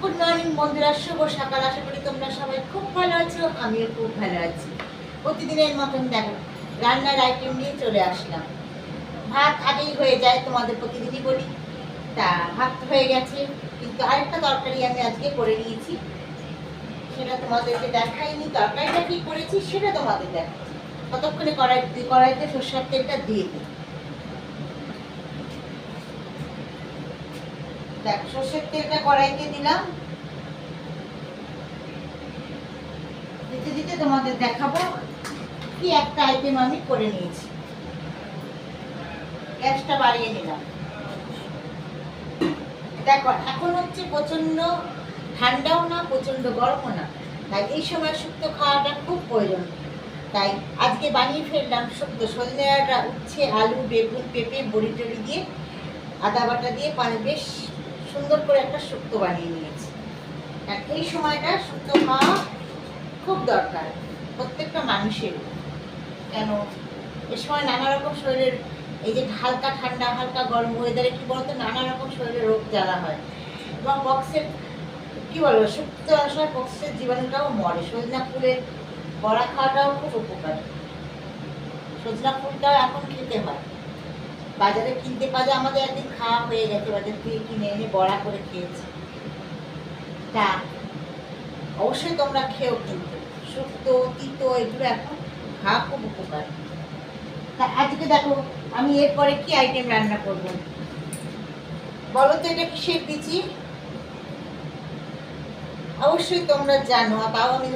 Good morning বন্ধুরা, শুভ সকাল। আশা করি তোমরা সবাই খুব ভালো আছো, আমিও খুব ভালো আছি। প্রতিদিনের মতন দেখো রান্নার আইটেম নিয়ে চলে আসলাম। ভাত আগেই হয়ে যায়, তোমাদের প্রতিদিনই বলি। তা ভাত হয়ে গেছে, কিন্তু আরেকটা তরকারি আমি আজকে করে নিয়েছি, সেটা তোমাদেরকে দেখাইনি। তরকারিটা কি করেছি সেটা তোমাদের দেখাচ্ছি। ততক্ষণে কড়াইতে সরষের তেলটা দিয়ে দিই। দেখো সরষের তেলটা কড়াইতে দিলাম। দিতে দিতে তোমাদের দেখাবো কি একটা আইটেম আমি করে নিয়েছি। গ্যাসটা বাড়িয়ে নিলাম। দেখো এখন হচ্ছে প্রচন্ড ঠান্ডাও না, প্রচন্ড গরমও না, তাই এই সময় শুক্তো খাওয়াটা খুব প্রয়োজন। তাই আজকে বানিয়ে ফেললাম শুক্তো। সজনে ডাঁটা, উচ্ছে, আলু, বেগুন, পেঁপে, বড়ি টড়ি দিয়ে, আদা বাটা দিয়ে বেশ সুন্দর করে একটা শুক্তো বানিয়ে নিয়েছি। আর এই সময়টা শুক্তো খাওয়া খুব দরকার প্রত্যেকটা মানুষের। কেন এ সময় নানা রকম শরীরের, এই যে হালকা ঠান্ডা হালকা গরম ওয়েদারে কি বলতো, নানা রকম শরীরে রোগ জ্বালা হয়। এবং বক্সের কি বলবো, শুক্তো আসার বক্সের জীবাণুটাও মরে। সজনা ফুলের বড়া খাওয়াটাও খুব উপকারী। সজনা ফুলটাও এখন খেতে হয়, বাজারে কিনতে পাওয়া যায়। আমাদের একদিন খাওয়া হয়ে গেছে, বাজার থেকে কিনে এনে বড়া করে খেয়েছি। তা অবশ্যই তোমরা খেয়েও, কিন্তু শুক্তো তিতো এগুলো এখন খাওয়া খুব উপকার। তা আজকে দেখো আমি এরপরে কি আইটেম রান্না করব বলো তো? এটা কিসের বিচি অবশ্যই তোমরা জানো, তাও আমি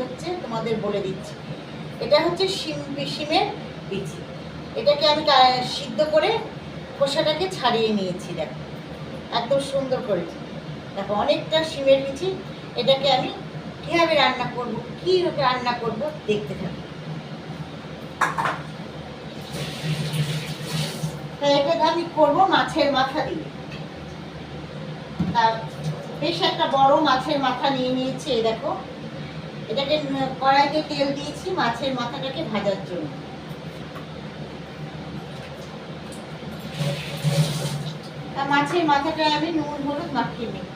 তোমাদের বলে দিচ্ছি। এটা হচ্ছে শিমের বিচি। এটাকে আমি সিদ্ধ করে খোসাটাকে ছাড়িয়ে নিয়েছি। দেখো একদম সুন্দর করেছি। দেখো অনেকটা শিমের বিচি। এটাকে আমি কিভাবে রান্না করব, কিভাবে রান্না করব দেখতে থাকি। তাই এটা আমি করবো মাছের মাথা দিয়ে। তা বেশ একটা বড় মাছের মাথা নিয়ে নিয়েছি। দেখো এটাকে কড়াইতে তেল দিয়েছি মাছের মাথাটাকে ভাজার জন্য। তা মাছের মাথাটা আমি নুন হলুদ মাখিয়ে নিই।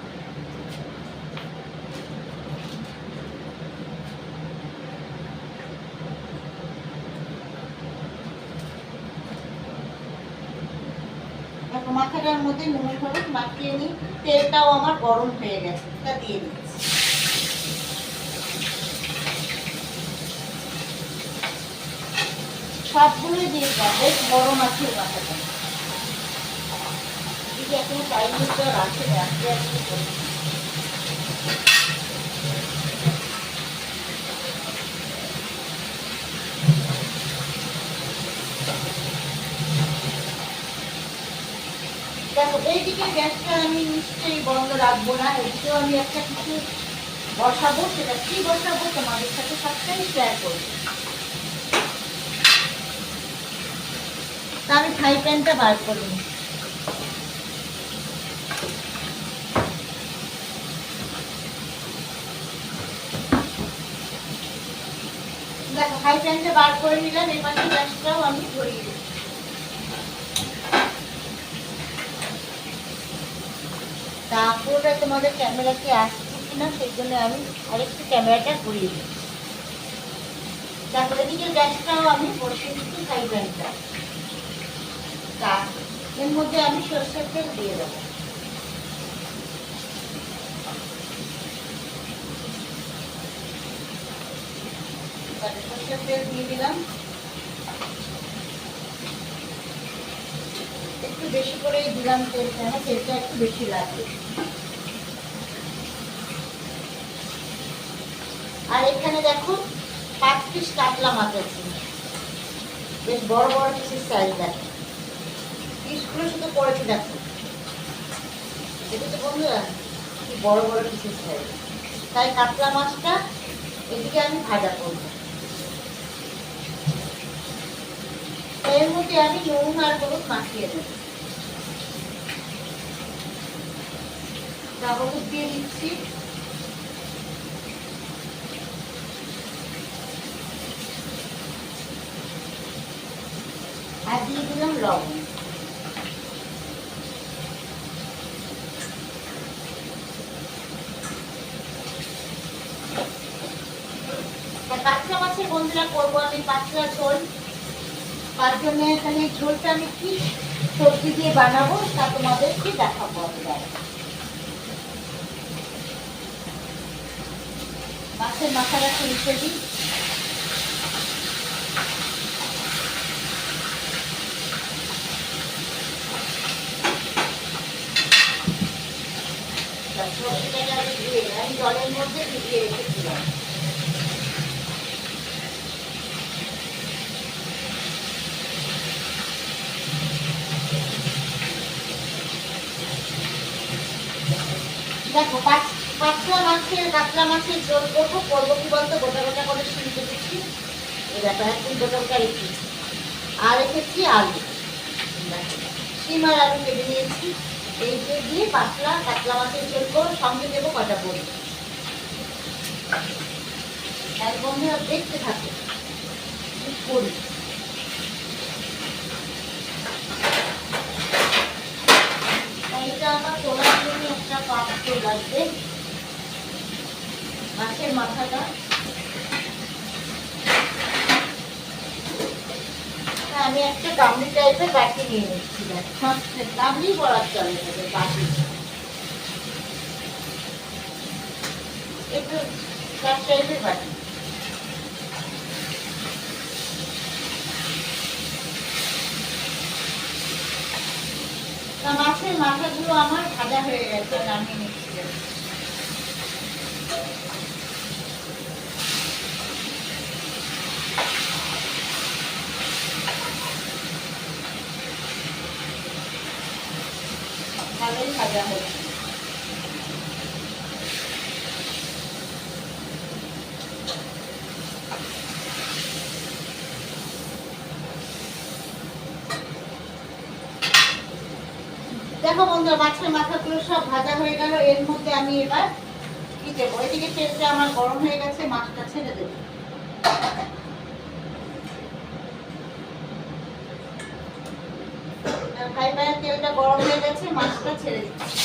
দেখো মাথাটার মধ্যে নুন হলুদ মাখিয়ে নিই। তেলটাও আমার গরম হয়ে গেছে, তা দিয়ে দিচ্ছি। সবগুলোই দিয়ে দিলাম। বেশ বড় মাছের মাথাটা। যদি এখন টাইম মতো রাখে রাখতে আসতে করি। দেখো এইদিকে গ্যাসটা আমি নিশ্চয়ই বন্ধ রাখবো না, এদিকেও আমি একটা কিছু বসাবো। সেটা কি বসাবো তোমাদের সাথে সবটাই শেয়ার করবো। তা আমি ফ্রাই প্যানটা বার করে নিই। দেখো ফ্রাই প্যানটা বার করে নিলাম। এই পাশে গ্যাসটাও আমি ধরিয়ে দিই। তা পুরোটা তোমাদের ক্যামেরাতে আসছে কিনা সেই জন্য আমি আরেকটু ক্যামেরাটা ঘুরিয়ে দিই। তারপরে এদিকে গ্যাসটাও আমি বসিয়ে দিচ্ছি ফ্রাই প্যানটা। তা এর মধ্যে আমি সরষের তেল দিয়ে দেবো। সরষের তেল দিয়ে দিলাম। একটু বেশি করেই দিলাম তেলটা, তেলটা একটু বেশি লাগবে। আর এখানে দেখো 5 পিস কাতলা মাছ আছে, বেশ বড় বড় পিসের সাইজ। দেখো পিসগুলো শুধু পড়েছে। দেখো এটা তো বন্ধুরা কি বড় বড় পিসের সাইজ। তাই কাতলা মাছটা এদিকে আমি ভাজা করবো। এর মধ্যে আমি নুন আর হলুদ মাখিয়ে দেবো। হলুদ দিয়ে দিচ্ছি। আর দিয়ে দিলাম লবণ। বন্ধুরা করবো আমি পাতলা ঝোল। তার জন্য এখানে ঝোলটা আমি কি সবজি দিয়ে বানাবো তা তোমাদেরকে দেখাবো। মাছের মাথাটা তুলতে দিই। আমি জলের মধ্যে ভিজিয়ে রেখেছিলাম। দেখো কাতলা মাছের ঝোল করবো কি বলতো, গোটা গোটা করে শিল কেটেছি। এই ব্যাপার একদম গোটা গোটা রেখেছি। আর রেখেছি আলু, শিম আর আলু কেটে নিয়েছি। এই দিয়ে কাতলা মাছের ঝোল করবো, সঙ্গে দেবো কটা বড়ি। এক বন্ধুরা দেখতে থাকে করি। এইটা আমার তোলার জন্য একটা পাত্র লাগবে। মাছের মাথাটা আমি একটা গামলি টাইপের বাটি নিয়ে নিচ্ছি। গামলি বলার চলে বাটি, একটু টাইপের বাটি। মাছের মাথাগুলো আমার ভাজা হয়ে গেছে, নামিয়ে নিচ্ছি। ভালোই ভাজা হচ্ছে। দেখো বন্ধুরা, মাছের মাথাগুলো সব ভাজা হয়ে গেল। এর মধ্যে আমি এবার কি দেবো, এদিকে তেলটা আমার গরম হয়ে গেছে, মাছটা ছেড়ে দেবো। ফ্রাই প্যানের তেলটা গরম হয়ে গেছে, মাছটা ছেড়ে দিচ্ছি।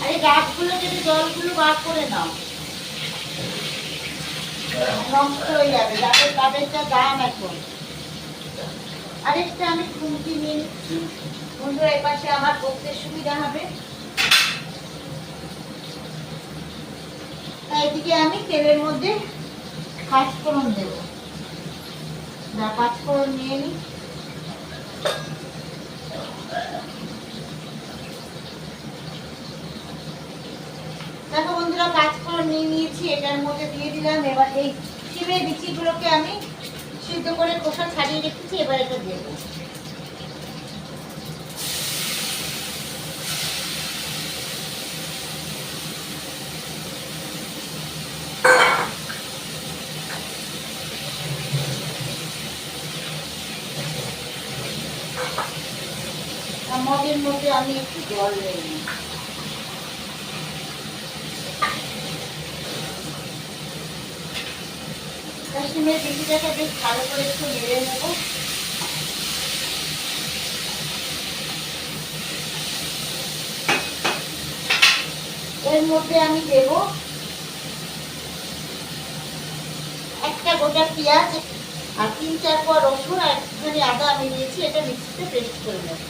আর এই গাছগুলো যদি জলগুলো বার করে নাও, নষ্ট হয়ে যাবে। যাদের দাম এখন। আরেকটা আমি খুন্তি নিয়ে নিচ্ছি বন্ধুরা, এই পাশে আমার করতে সুবিধা হবে। এইদিকে আমি তেলের মধ্যে পাঁচফোড়ন দেব। পাঁচফোড়ন নিয়ে নিই। দেখো বন্ধুরা, পাঁচফোড়ন নিয়ে নিয়েছি, এটার মধ্যে দিয়ে দিলাম। এবার এই শিমের বিচিগুলোকে আমি সিদ্ধ করে খোসা ছাড়িয়ে রেখেছি, এবার এটা দেবো। মগের মধ্যে আমি একটু জল নিয়ে নিই। শিমের বিচিটাকে বেশ ভালো করে একটু নেড়ে নেব। এর মধ্যে আমি দেব একটা গোটা পেঁয়াজ আর 3-4 কোয়া রসুন আর একটুখানি আদা আমি নিয়েছি, এটা মিক্সিতে পেস্ট করে নেব।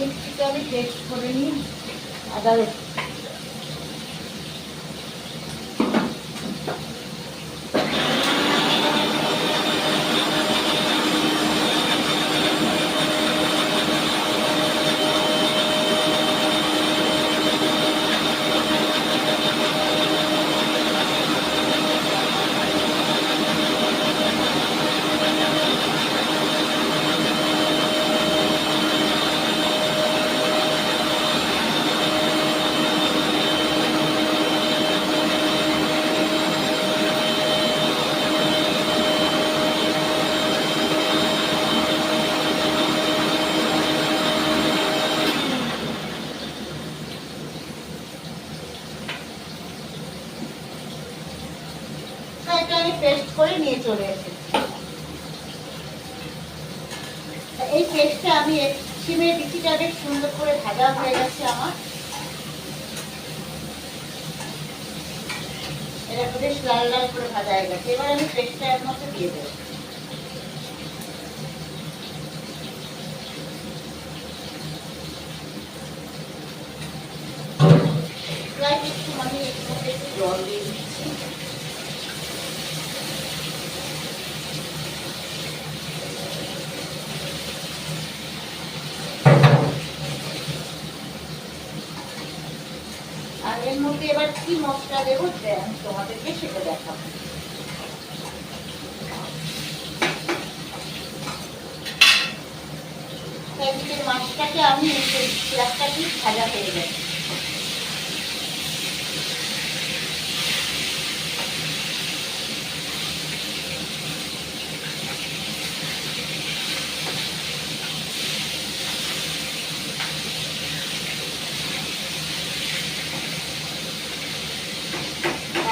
মিক্সিতে আমি পেস্ট করে নিই আদা রসুন। এটা আমি পেস্ট করে নিয়ে চলে এসেছি। এই পেস্টটা আমি সিমের বিচিটা বেশ সুন্দর করে ভাজা হয়ে গেছে আমার। এটা বেশ লাল লাল করে ভাজা হয়ে গেছে। এবার আমি পেস্টটা এর মধ্যে দিয়ে দেবো। প্রায় একটু মানে এর মধ্যে একটু জল দিয়ে দিচ্ছি। আর এর মধ্যে এবার কি মশলা দেবো আমি তোমাদেরকে সেটা দেখাবো। এদিকে মাছটাকে আমি পেঁয়াজটা ঠিক ভাজা হয়ে গেছে।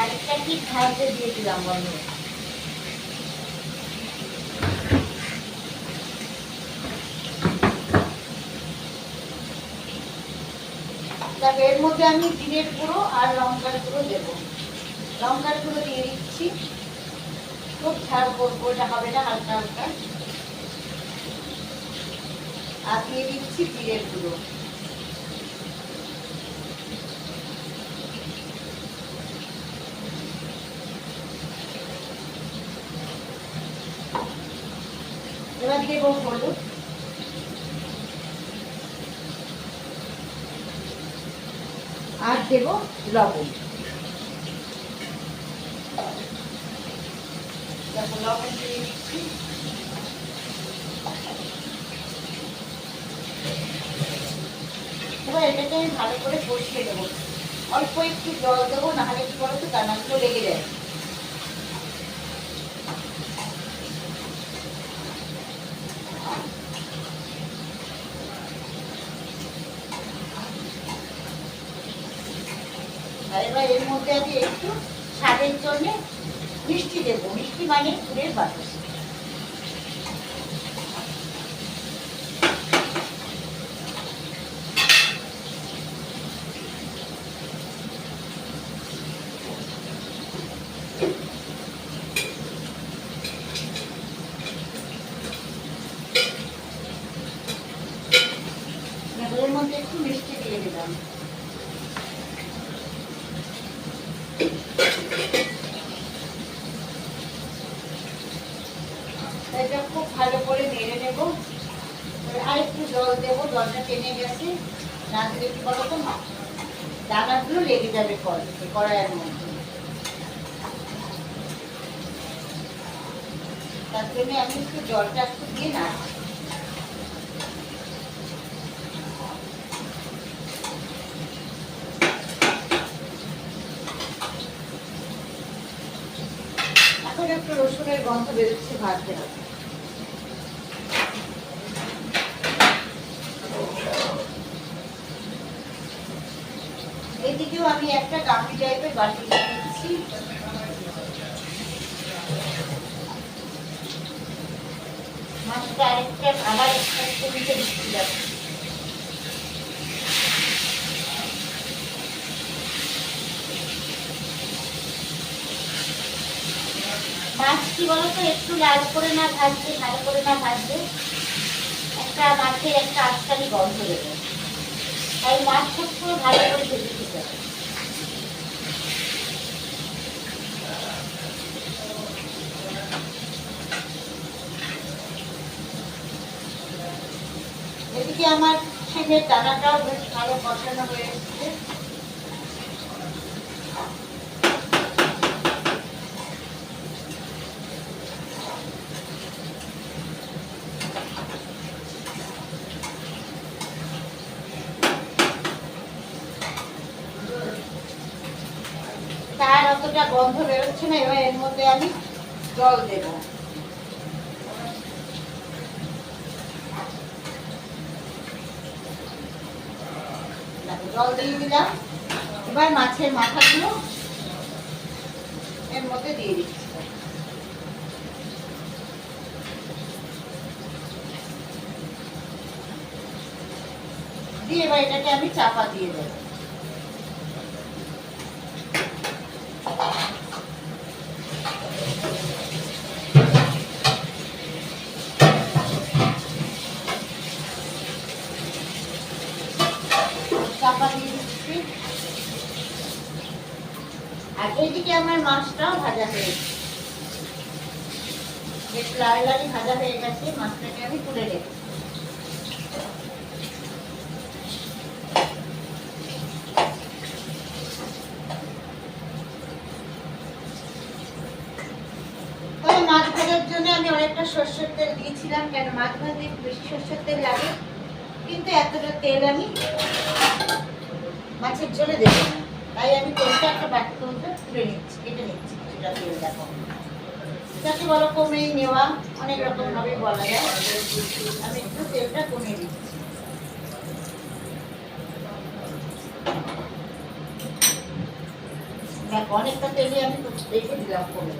আরেকটা ঠিক ভাজতে দিয়ে দিলাম বন্ধু। এর মধ্যে আমি জিরের গুঁড়ো আর লঙ্কার গুঁড়ো দেবো। লঙ্কার গুঁড়ো দিয়ে দিচ্ছি, খুব ঝাল করবো এটা হবে না, হালকা হালকা। আর দিয়ে দিচ্ছি জিরের গুঁড়ো। এবার দেবো হলুদ, আর দেবো লবণ। লবণ দিয়ে দিচ্ছি। এবার এটাকে আমি ভালো করে কষিয়ে দেবো। অল্প একটু জল দেবো, নাহলে কি বলো তো দানাগুলো লেগে যায়। আর এবার এর মধ্যে আমি একটু স্বাদের জন্য মিষ্টি দেবো। মিষ্টি মানে গুড়ের বাতাস। এর মধ্যে একটু মিষ্টি দিয়ে দিলাম। এটা খুব ভালো করে নেড়ে নেবো। আর একটু জল দেবো, জলটা টেনে গেছে। না দিলে কি বলো তো দানাগুলো লেগে যাবে কড়াইয়ের মধ্যে। তার জন্য আমি একটু জলটা একটু দিয়ে না এখন একটু রসুনের গন্ধ বেরোচ্ছে, ভাজতে হবে। এদিকেও আমি একটা গামলি টাইপের বাটি দিচ্ছি। মাছটা আরেকটা আবার একটা দিতে দিচ্ছি যাচ্ছে। মাছ কি বলতো একটু লাল করে না ভাজবে, ভালো করে না ভাজবে, একটা মাছের একটা আটকানি গন্ধ দেবে। তাই মাছ খুব ভালো করে ভেজে খেতে হবে। এদিকে আমার সিমের দানাটাও বেশ ভালো কষানো হয়ে এসেছে। তার অতটা গন্ধ বেরোচ্ছে না। এবার এর মধ্যে আমি জল দেবো। জল দিয়ে দিলাম। এবার মাছের মাথাগুলো এর মধ্যে দিয়ে দিচ্ছি। দিয়ে এবার এটাকে আমি চাপা দিয়ে দেবো। চাপা দিয়ে দিচ্ছি। আর এইদিকে আমার মাছটাও ভাজা হয়ে গেছে, বেশ লাল লালি ভাজা হয়ে গেছে। মাছটাকে আমি তুলে রেখেছি। মাছ ভাজার জন্য আমি অনেকটা সরষের তেল দিয়েছিলাম, কেন মাছ ভাজতে একটু বেশি সরষের তেল লাগে, কিন্তু এতটা তেল আমি মাছের ঝোলে দেবো না, তাই আমি তেলটা একটা বাটির মধ্যে তুলে নিচ্ছি, কেটে নিচ্ছি কিছুটা তেল। দেখো যাকে বলো কমিয়ে নেওয়া, অনেক রকম ভাবে বলা যায়। আমি একটু তেলটা কমিয়ে দিচ্ছি। দেখো অনেকটা তেলে আমি রেখে দিলাম কমে।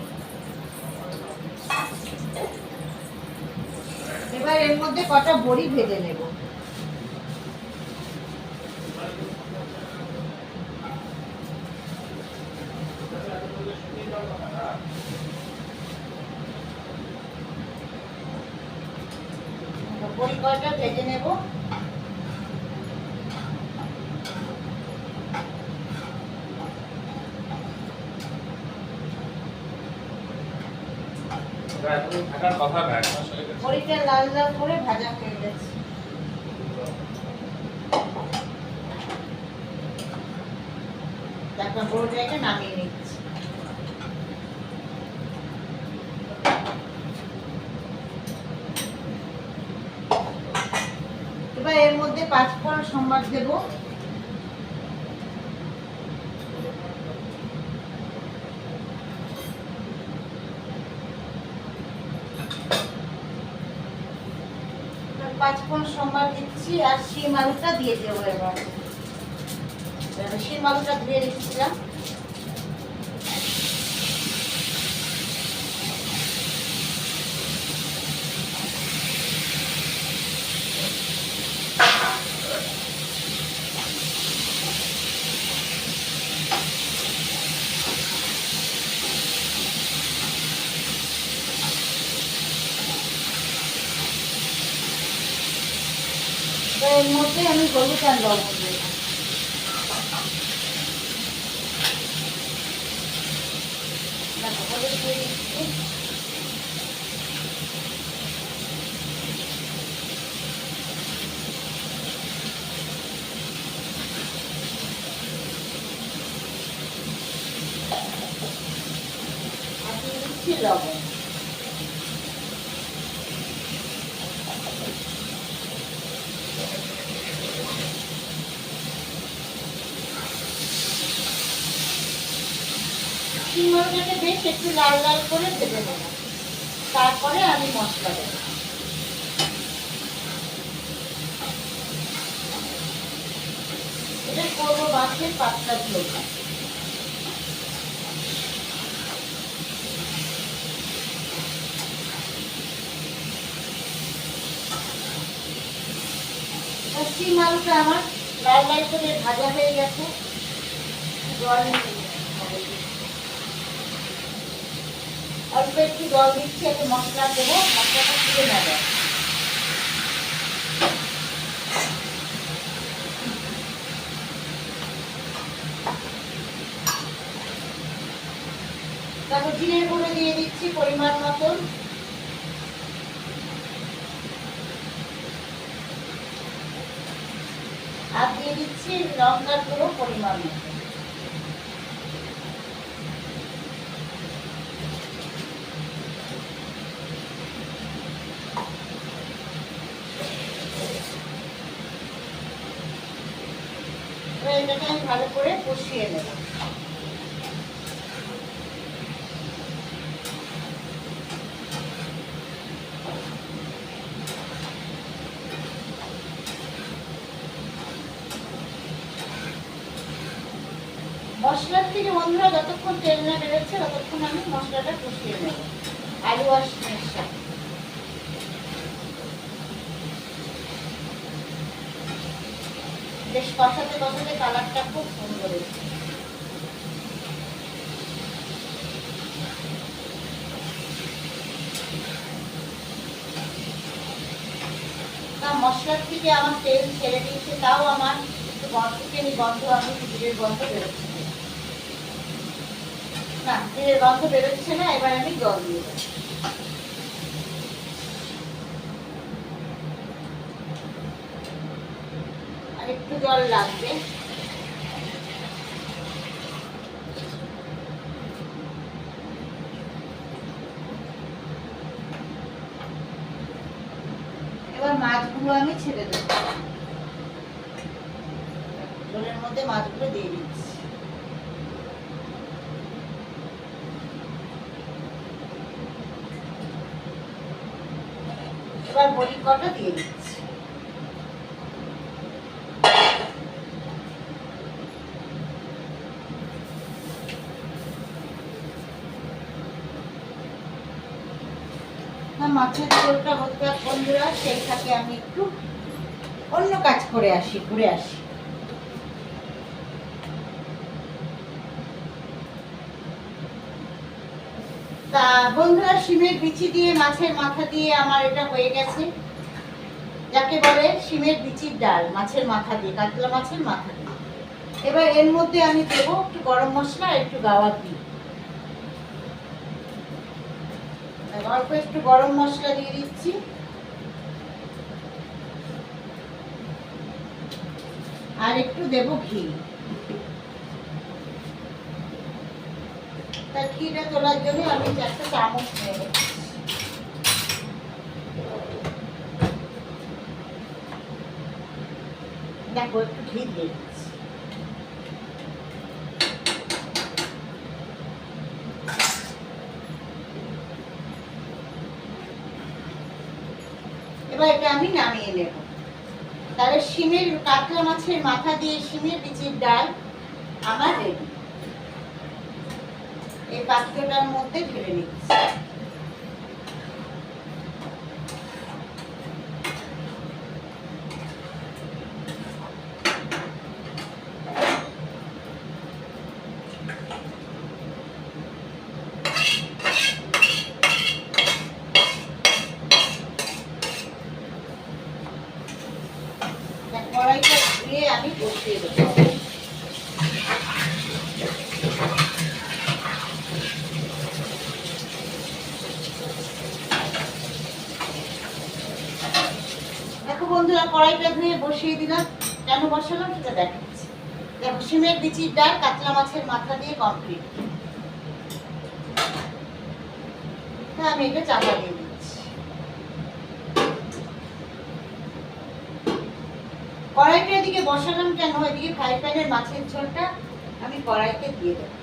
এবার এর মধ্যে কটা বড়ি ভেজে নেব। বড়ি কয়টা ভেজে নেব। বড়িটা লাল লাল করে ভাজা হয়ে গেছে। তারপর বড়িটাকে নামিয়ে নিচ্ছি। এবার এর মধ্যে 5 ফোড়ন সম্বার দেব। সম্বার দিচ্ছি আর শিম আলুটা দিয়ে দেবো। এবার শিম আলুটা ধুয়ে রেখেছিলাম। এর মধ্যে আমি হলুদ আর লবণ দেব। হলুদ দিয়ে দিচ্ছি। আর দিয়ে দিচ্ছি লবণ। শিম আলুটাকে বেশ একটু লাল লাল করে ভেজে নেব, তারপরে আমি মশলা দেব। এটা করবো মাছের পাতলা ঝোল। শিম আলুটা আমার লাল লাল করে ভাজা হয়ে গেছে। জল অল্প একটু জল দিচ্ছি, একটু মশলা দেবো, মশলাটা তুলে নেবে। তারপর জিরে গুঁড়ো দিয়ে দিচ্ছি পরিমাণ মতন। আর দিয়ে দিচ্ছি লঙ্কার গুঁড়ো পরিমাণ মতন। এটাকে আমি ভালো করে কষিয়ে নেব। মশলার থেকে বন্ধুরা যতক্ষণ তেল না বেরোচ্ছে ততক্ষণ আমি মশলাটা কষিয়ে নেব আলু আর শিমের সাথে। বেশ কষাতে কষাতে কালারটা খুব সুন্দর এসেছে। মশলার থেকে আমার তেল ছেড়ে দিয়েছে, তাও আমার একটু চিকেনি গন্ধ, আমি জিরের গন্ধ বেরোচ্ছে না, জিরের গন্ধ বেরোচ্ছে না। এবার আমি জল দিয়ে দেবো। আর একটু জল লাগবে। এবার মাছগুলো আমি ছেড়ে দেবো, জলের মধ্যে মাছগুলো দিয়ে দিচ্ছি। এবার বড়ি কটা দিয়ে দিচ্ছি। মাছের ঝোলটা হতে থাক বন্ধুরা, সেই থাকে আমি একটু অন্য কাজ করে আসি, ঘুরে আসি। তা বন্ধুরা, শিমের বিচি দিয়ে মাছের মাথা দিয়ে আমার এটা হয়ে গেছে, যাকে বলে শিমের বিচির ডাল মাছের মাথা দিয়ে, কাতলা মাছের মাথা দিয়ে। এবার এর মধ্যে আমি দেবো একটু গরম মশলা আর একটু গাওয়া ঘি। অল্প একটু গরম মশলা দিয়ে দিচ্ছি, আর একটু দেবো ঘি। তার ঘিটা তোলার জন্য আমি একটা চামচ নেব। দেখো একটু ঘি দিয়ে দিচ্ছি। এবার এটা আমি নামিয়ে নেব। তাহলে শিমের কাতলা মাছের মাথা দিয়ে শিমের বিচির ডাল আমার রেডি। এই পাত্রটার মধ্যে ঢেলে নিচ্ছি। কড়াইটা ধুয়ে আমি বসিয়ে দেবো। দেখো বন্ধুরা, কড়াইটা ধুয়ে বসিয়ে দিলাম। কেন বসালাম সেটা দেখাচ্ছি। দেখো শিমের বিচির ডাল কাতলা মাছের মাথা দিয়ে কমপ্লিট। আমি এটা চাপা দিয়ে দিচ্ছি। কড়াইটা এদিকে বসালাম কেন, এদিকে ফ্রাই প্যানের মাছের ঝোলটা আমি কড়াইতে দিয়ে দেবো।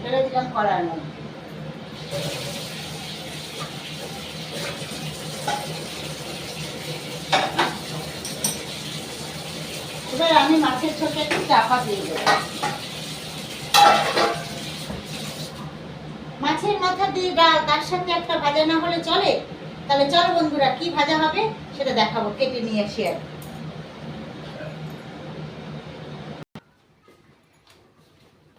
ঢেলে দিলাম কড়াইয়ের মধ্যে। এবার আমি মাছের ঝোলটা একটু চাপা দিয়ে দেবো। মাছের মাথা দিয়ে ডাল, তার সাথে একটা ভাজা না হলে চলে? তাহলে চলো বন্ধুরা, কি ভাজা হবে সেটা দেখাবো, কেটে নিয়ে আসি। আর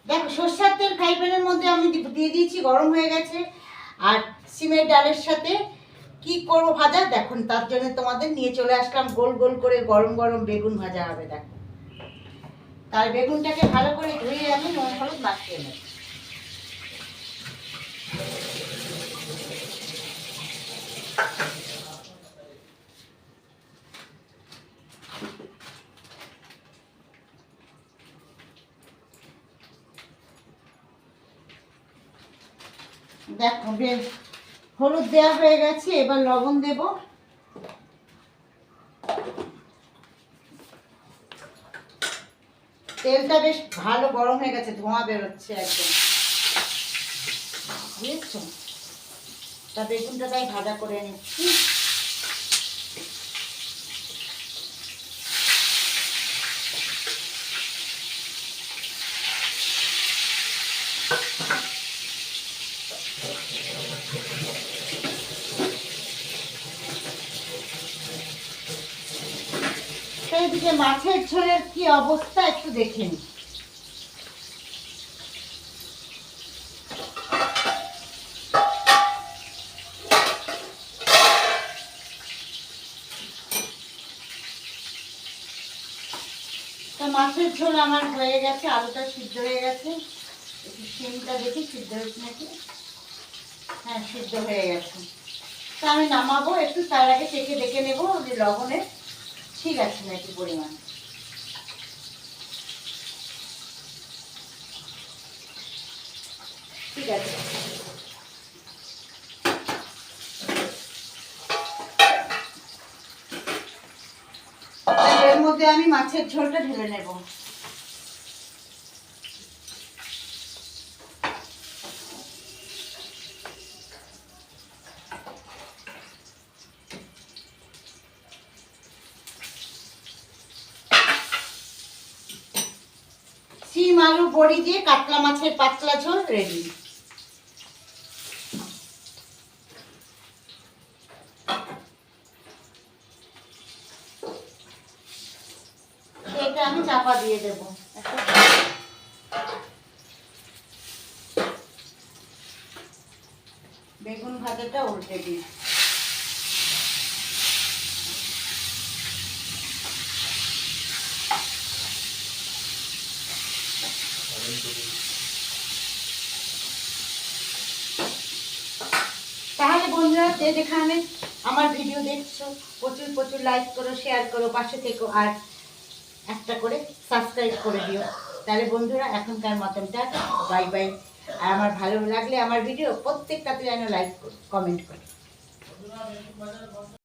দেখো সরষের তেল ফ্রাই প্যানের মধ্যে আমি দিয়ে দিয়েছি, গরম হয়ে গেছে। আর সিমের ডালের সাথে কি করব ভাজা, দেখুন তার জন্য তোমাদের নিয়ে চলে আসলাম গোল গোল করে গরম গরম বেগুন ভাজা হবে। দেখো, তার বেগুনটাকে ভালো করে ধুয়ে আমি নুন হলুদ মাখিয়ে নেব। দেখো বেশ হলুদ দেওয়া হয়ে গেছে, এবার লবণ দেব। তেলটা বেশ ভালো গরম হয়ে গেছে, ধোঁয়া বেরোচ্ছে একদম, বুঝেছো? তা তা বেগুনটা তাই ভাজা করে নিচ্ছি। এইদিকে মাছের ঝোলের কি অবস্থা একটু দেখে নিই। মাছের ঝোল আমার হয়ে গেছে, আলুটা সিদ্ধ হয়ে গেছে। একটু শিমটা দেখি সিদ্ধ হয়েছে নাকি। হ্যাঁ, সিদ্ধ হয়ে গেছে। তা আমি নামাবো, একটু তার আগে চেখে দেখে নেবো যে লবণে ঠিক আছে নাকি পরিমাণ। ঠিক আছে। এর মধ্যে আমি মাছের ঝোলটা ঢেলে নেব। সিম আলু বড়ি দিয়ে কাতলা মাছের পাতলা ঝোল রেডি। এটা আমি চাপা দিয়ে দেবো। বেগুন ভাজাটা উল্টে দিই। তাহলে বন্ধুরা, যে যেখানে আমার ভিডিও দেখছো প্রচুর প্রচুর লাইক করো, শেয়ার করো, পাশে থেকো, আর একটা করে সাবস্ক্রাইব করে দিও। তাহলে বন্ধুরা এখনকার মতন টাটা, বাই বাই। আর আমার ভালো লাগলে আমার ভিডিও প্রত্যেকটাতে যেন লাইক করো, কমেন্ট করো।